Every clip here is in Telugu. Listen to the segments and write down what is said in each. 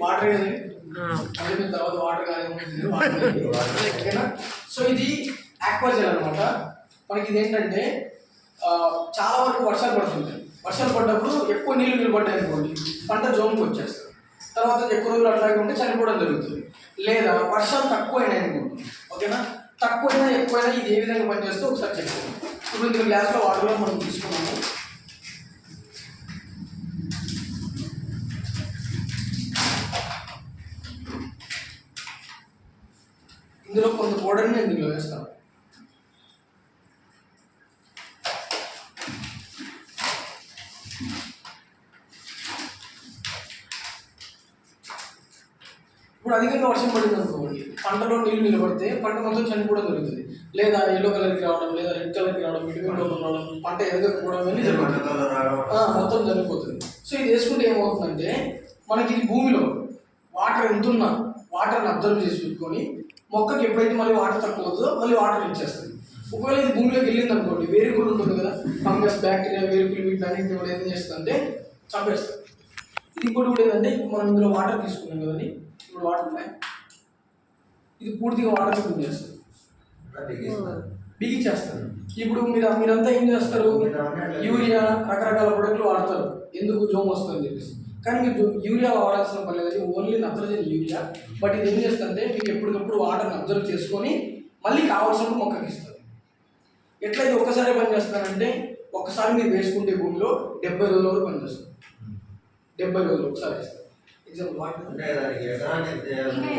వాటర్ కలిపిన తర్వాత వాటర్ కానీ ఓకేనా. సో ఇది ఆక్వాజెల్ అనమాట. మనకి ఇది ఏంటంటే చాలా వరకు వర్షాలు పడుతుంటాయి. వర్షాలు పడ్డప్పుడు ఎక్కువ నీళ్ళు నిలబడ్డాయి అనుకోండి, పంట జోముకి వచ్చేస్తుంది. తర్వాత ఎక్కువ రోజులు అట్లాగే ఉంటే చనిపోవడం జరుగుతుంది. లేదా వర్షాలు తక్కువైనాయి అనుకోండి, ఓకేనా, తక్కువైనా ఎక్కువైనా ఇది ఏ విధంగా పనిచేస్తే ఒకసారి చెప్తాను. ఇప్పుడు ఇందులో గ్లాస్లో వాటర్లో మనం తీసుకున్నాము. ఇందులో కొంత పౌడర్ని ఇందులో వేస్తాం. ఇప్పుడు అధికంగా వర్షం పడింది అనుకోండి, పంటలో నీళ్ళు నిలబడితే పంట మొత్తం చనిపోవడం జరుగుతుంది. లేదా ఎల్లో కలర్కి రావడం, లేదా రెడ్ కలర్కి రావడం, విటమిన్లో రావడం, పంట ఎదగకపోవడం కానీ జరుగుతుంది, మొత్తం చనిపోతుంది. సో ఇది వేసుకుంటే ఏమవుతుందంటే మనకి ఇది భూమిలో వాటర్ ఎంతున్నా వాటర్ని అబ్జర్వ్ చేసి పెట్టుకొని మొక్కకి ఎప్పుడైతే మళ్ళీ వాటర్ తక్కువ అవుతుందో మళ్ళీ వాటర్ ఇచ్చేస్తుంది. ఒకవేళ ఇది భూమిలోకి వెళ్ళింది అనుకోండి, వేరుకులు ఉంటుంది కదా, ఫంగస్, బ్యాక్టీరియా, వేరుకులు వీటిని కూడా ఏం చేస్తుందంటే చంపేస్తుంది. ఇది కూడా ఏంటంటే ఇప్పుడు మనం ఇందులో వాటర్ తీసుకున్నాం కదండి, ఇప్పుడు వాటర్ ఉన్నాయి, ఇది పూర్తిగా వాటర్ స్పిన్ చేస్తుంది, బిగించేస్తారు. ఇప్పుడు మీరంతా ఏం చేస్తారు, యూరియా రకరకాల ప్రొడక్ట్లు వాడతారు, ఎందుకు జోమ్ వస్తుందని చెప్పేసి. కానీ మీరు యూరియా వాడాల్సిన పని లేదండి, ఓన్లీ నత్రజని యూరియా. బట్ ఇది ఏం చేస్తుందంటే మీకు ఎప్పటికప్పుడు వాటర్ని అబ్జర్వ్ చేసుకొని మళ్ళీ కావాల్సినప్పుడు మొక్కకి ఇస్తుంది. ఎట్లయితే ఒక్కసారి పని చేస్తానంటే ఒక్కసారి మీరు వేసుకుంటే భూమిలో 70 రోజుల వరకు పనిచేస్తుంది. 70 రోజులు ఒకసారి వేస్తారు. ఎగ్జాంపుల్ వాటర్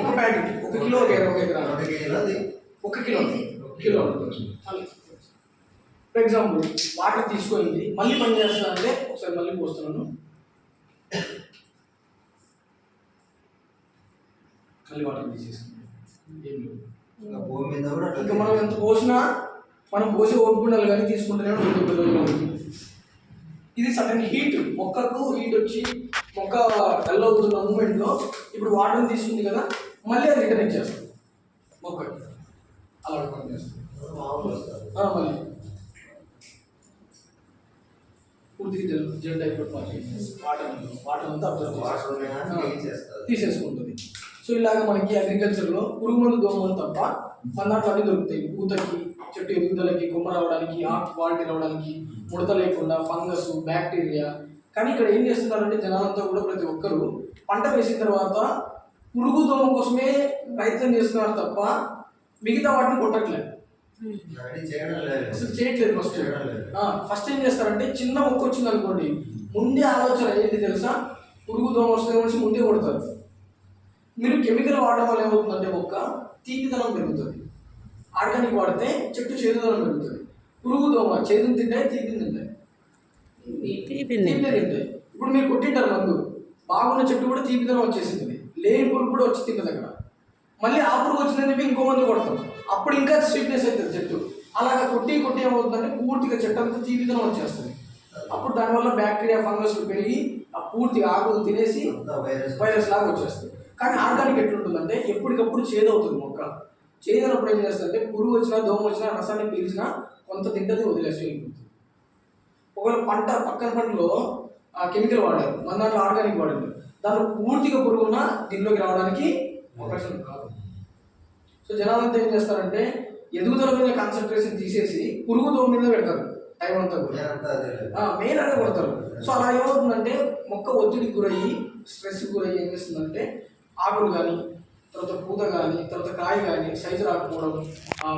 ఒక packet 1 kilo 1 gram 1 kilo for example water తీసుకుంది మళ్ళీ పని చేస్తానంటే ఒకసారి మళ్ళీ పోస్తున్నాను, మళ్ళీ వాటర్ తీసేస్తున్నాను. ఇంకా మనం ఎంత పోసినా మనం పోసే ఓపుకుండాలి కానీ తీసుకుంటూనే 90 రోజులు. ఇది సడన్ హీట్, మొక్కకు హీట్ వచ్చి మొక్క డల్ అవుతున్న మూమెంట్లో ఇప్పుడు వాటర్ని తీసుకుంది కదా, మళ్ళీ అది రిటర్న్ ఇచ్చేస్తుంది మొక్కకి. అలా పని చేస్తుంది. మళ్ళీ పూర్తిగా జెల్ అయిపోతుంది, వాటర్ అంతా అబ్జర్వ్ తీసేసుకుంటుంది. సో ఇలాగ మనకి అగ్రికల్చర్లో పురుగు మందు, దోమలు తప్ప మన దాంట్లో అన్నీ దొరుకుతాయి. పూతకి, చెట్టు ఎదుగుదలకి, కొమ్మ రావడానికి, ఆకు క్వాలిటీ రావడానికి, ముడత లేకుండా, ఫంగస్, బ్యాక్టీరియా. కానీ ఇక్కడ ఏం చేస్తున్నారంటే జనాలంతా కూడా ప్రతి ఒక్కరు పంట వేసిన తర్వాత పురుగు దోమ కోసమే ప్రయత్నం చేస్తున్నారు తప్ప మిగతా వాటిని కొట్టట్లేదు, అసలు చేయట్లేదు. ఫస్ట్ ఏం చేస్తారంటే చిన్న మొక్క వచ్చింది అనుకోండి, ముందే ఆలోచన ఏంటి తెలుసా, పురుగు దోమ వస్తుంది ముందే కొడతారు. మీరు కెమికల్ వాడడం వల్ల ఏమవుతుందంటే మొక్క తీపిదనం పెరుగుతుంది, ఆర్గానిక్ వాడితే చెట్టు చేదుదనం పెరుగుతుంది. పురుగు దోమ చేదుని తింటాయి, తీపిని తింటాయి. ఇప్పుడు మీరు కొట్టింటారు మందు, బాగున్న చెట్టు కూడా తీపిదనం వచ్చేసింది, లేని పురుగు కూడా వచ్చి తింటుంది అక్కడ. మళ్ళీ ఆ పురుగు వచ్చిందని చెప్పి ఇంకో మంది కొడతాం, అప్పుడు ఇంకా స్వీట్నెస్ అవుతుంది చెట్టు. అలాగా కొట్టి ఏమవుతుందంటే పూర్తిగా చెట్టు అంతా తీపిదనం వచ్చేస్తుంది. అప్పుడు దానివల్ల బ్యాక్టీరియా, ఫంగస్ పెరిగి ఆ పూర్తిగా ఆకులు తినేసి వైరస్ లాగా వచ్చేస్తుంది. కానీ ఆర్గానిక్ ఎట్లుంటుందంటే ఎప్పటికప్పుడు చేదవుతుంది మొక్క. చేదైనప్పుడు ఏం చేస్తుందంటే పురుగు వచ్చినా, దోమ వచ్చినా, రసాన్ని పీల్చినా కొంత తింటది, వదిలేసి వెళ్ళిపోతుంది. ఒకవేళ పక్కన పంటలో కెమికల్ వాడారు, మన దాంట్లో ఆర్గానిక్ వాడారు, దాంట్లో పూర్తిగా పురుగు ఉన్నా దీనిలోకి రావడానికి అవకాశం కాదు. సో జనాలంతా ఏం చేస్తారంటే ఎదుగుదల మీద కాన్సన్ట్రేషన్ తీసేసి పురుగు దోమ మీద పెడతారు టైం అంతా కూడా, మెయిన్ అదే కొడతారు. సో అలా ఏమవుతుందంటే మొక్క ఒత్తిడికి గురయ్యి, స్ట్రెస్ గురయ్యి ఏం చేస్తుందంటే ఆకులు కానీ, తర్వాత పూత కానీ, తర్వాత కాయ కానీ సైజు రాకపోవడం,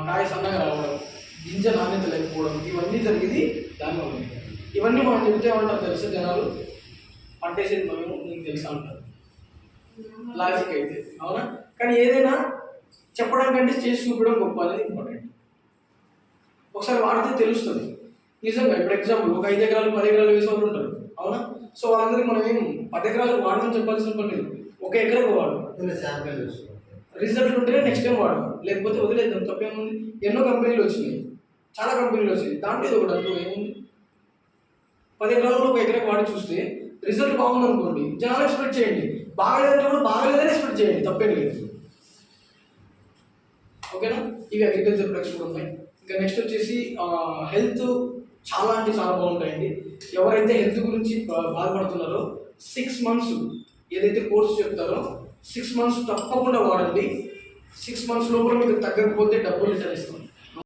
కాయ సన్నగా రావడం, గింజ నాణ్యత లేకపోవడం, ఇవన్నీ జరిగేది దానివల్ల. ఇవన్నీ మనం చెప్తే ఏమంటారు తెలుసా జనాలు, పంటేసేది మేము నీకు తెలుసా అంటారు లాజిక్ అయితే, అవునా? కానీ ఏదైనా చెప్పడానికంటే చేసి చూపడం గొప్ప అనేది ఇంపార్టెంట్. ఒకసారి వాడితే తెలుస్తుంది నిజంగా. ఇప్పుడు ఎగ్జాంపుల్ ఒక 5 ఎకరాలు 10 ఎకరాలు వేసే వాళ్ళు ఉంటారు, అవునా? సో వాళ్ళందరికీ మనం ఏం 10 ఎకరాలకు వాడమని చెప్పాల్సిన పని లేదు, 1 ఎకరకు వాడు, రిజల్ట్ ఉంటేనే నెక్స్ట్ టైం వాడదాం, లేకపోతే వదిలేద్దాం, తప్పేముంది. ఎన్నో కంపెనీలు వచ్చినాయి, చాలా కంపెనీలు వచ్చినాయి, దాంట్లో ఇది ఒకటి అనుకో ఏముంది. 10 ఎకరాల్లో 1 ఎకరకు వాడి చూస్తే రిజల్ట్ బాగుంది అనుకోండి, జనాలు ఎక్స్పెక్ట్ చేయండి, బాగలేదంటే కూడా బాగలేదని ఎక్స్పెక్ట్ చేయండి, తప్పేం లేదు, ఓకేనా? ఇవి అగ్రికల్చర్ ప్రొడక్ట్స్ కూడా ఉన్నాయి. ఇంకా నెక్స్ట్ వచ్చేసి హెల్త్ చాలా అంటే చాలా బాగుంటాయండి. ఎవరైతే హెల్త్ గురించి బాధపడుతున్నారో 6 months ఏదైతే కోర్స్ చెప్తారో 6 మంత్స్ తప్పకుండా వాడండి. 6 మంత్స్ లోపల మీకు తగ్గకపోతే డబ్బులు రిటర్న్ ఇస్తాం.